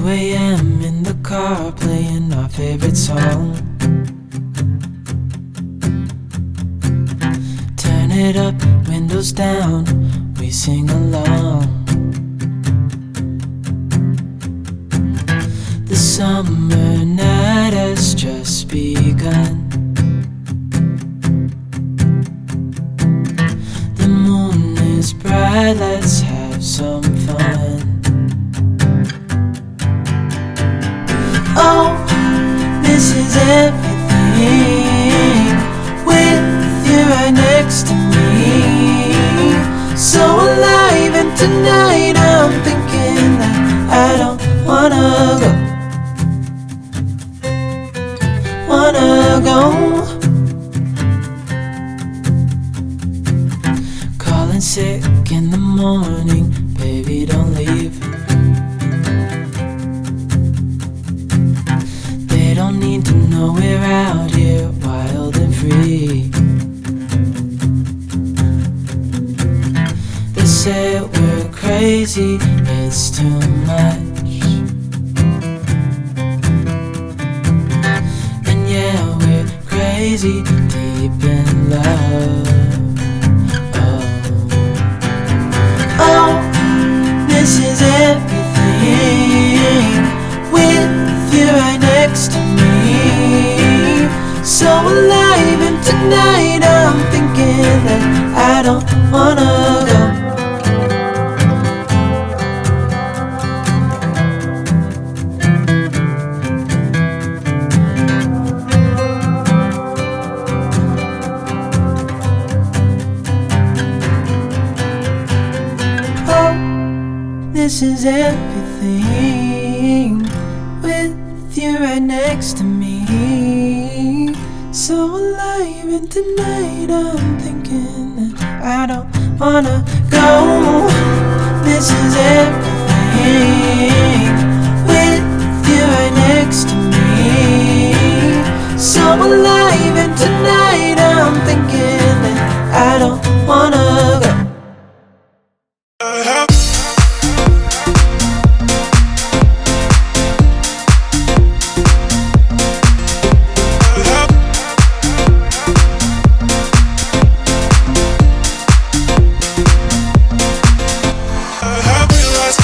a.m. in the car playing our favorite song. Turn it up, windows down, we sing along. The summer night has just begun. The moon is bright, let's have some fun. Oh, this is everything, with you right next to me. So alive, and tonight I'm thinking that I don't wanna go. Calling sick in the morning, baby don't leave. They don't need to know we're out here wild and free. They say we're crazy, it's too much. And yeah, we're crazy, deep in love. Oh, this is everything, with you right next to me. So alive, and tonight I'm thinking that I don't wanna go. Oh, this is everything, with you right next to me. So alive, and tonight I'm thinking that I don't wanna go. This is everything, with you right next to me. So alive, and tonight I'm thinking that I don't wanna go. I realize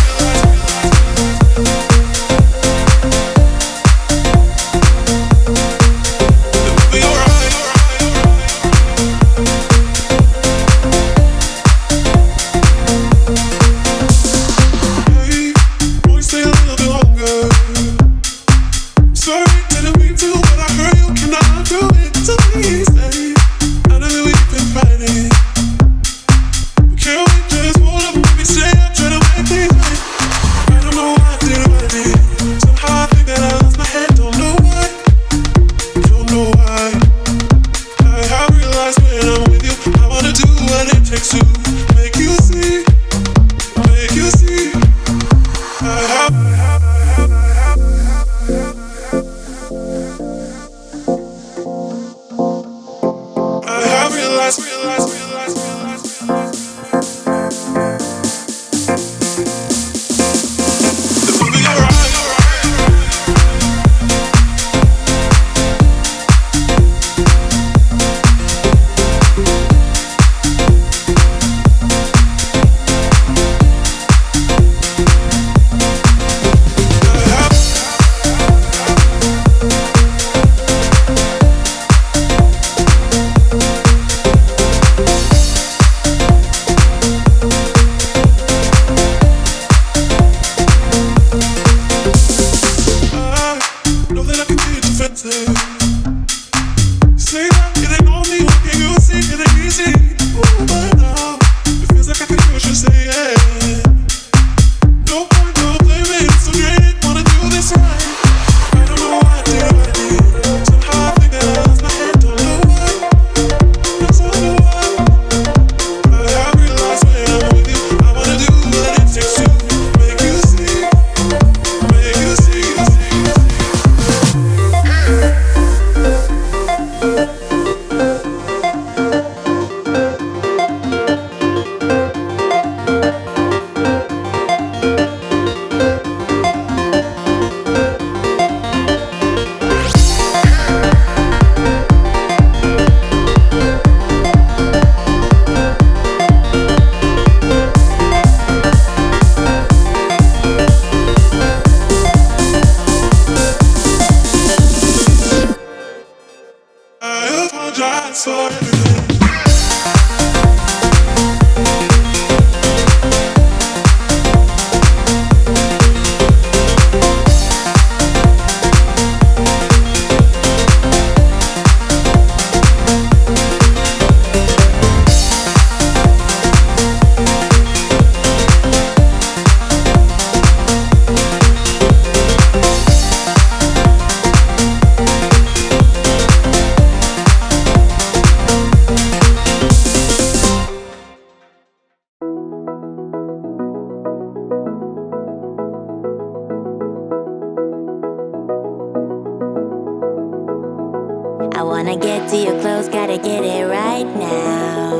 wanna get to your clothes, gotta get it right now.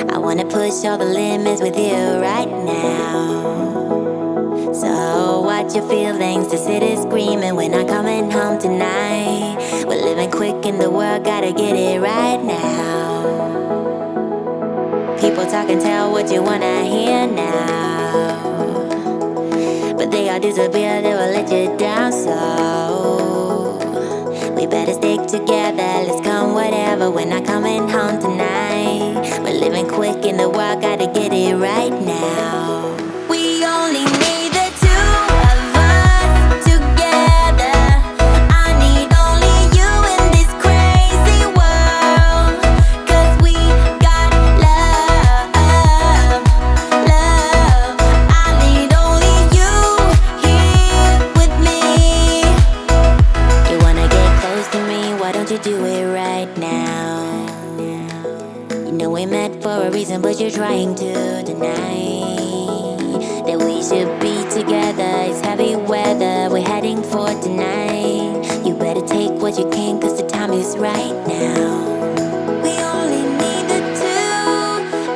I wanna push all the limits with you right now. So watch your feelings, the city's screaming, we're not coming home tonight. We're living quick in the world, gotta get it right now. People talk and tell what you wanna hear now, but they all disappear, they will let you down. So we better stick together, let's come whatever. We're not coming home tonight. We're living quick in the world, gotta get it right now. We only need the two of us together. I need only you in this crazy world. 'Cause we got love, love. I need only you here with me. You wanna get close to me, why don't you do it right now? You know we met for a reason, but you're trying to deny that we should be together. It's heavy weather, we're heading for tonight. You better take what you can, 'cause the time is right now. We only need the two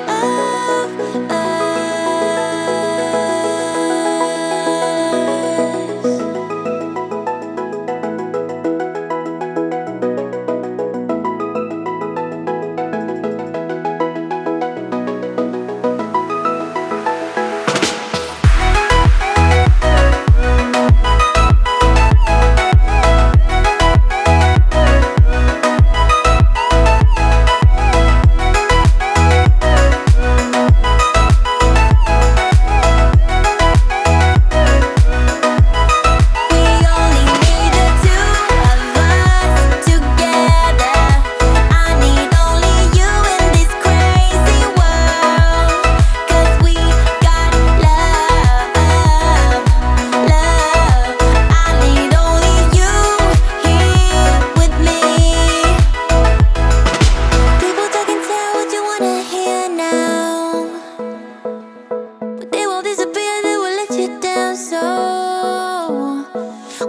of us.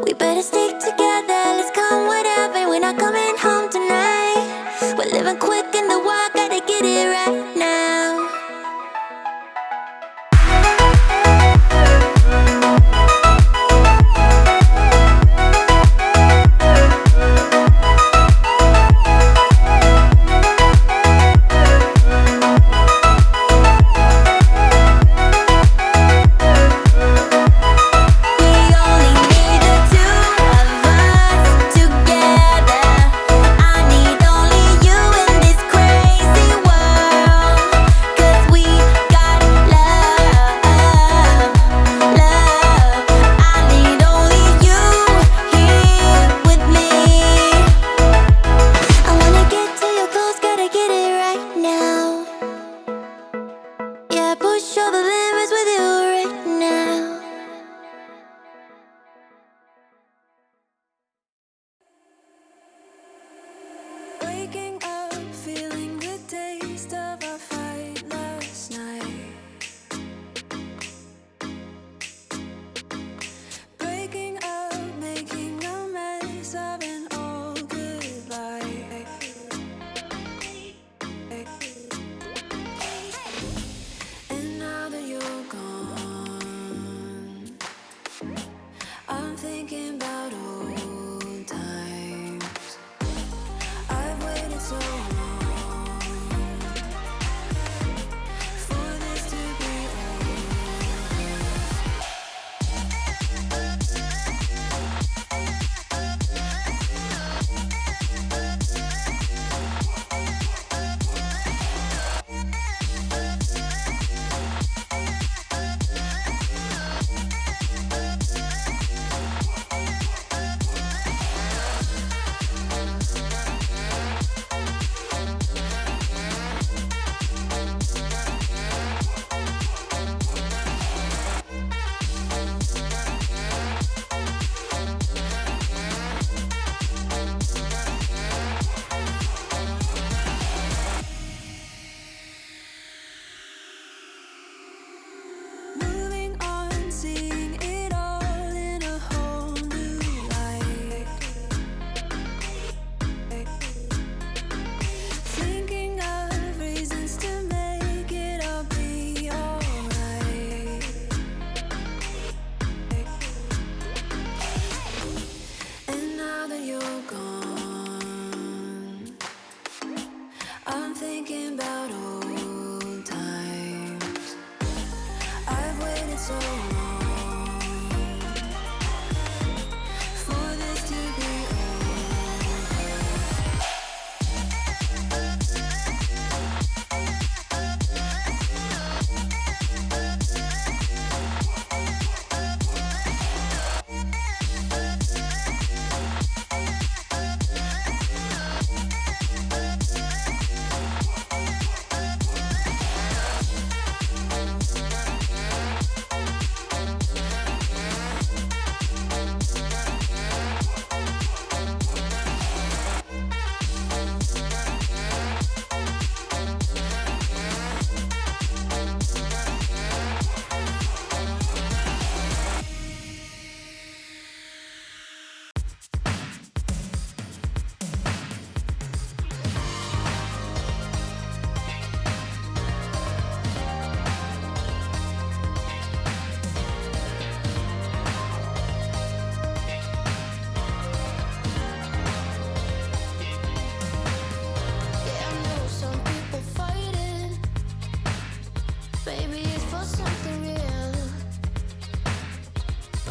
We better stick together, let's come whatever. We're not coming home tonight. We're living quick in the world, gotta get it right now. We only need the two of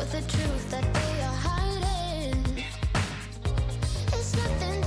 but the truth that they are hiding, it's nothing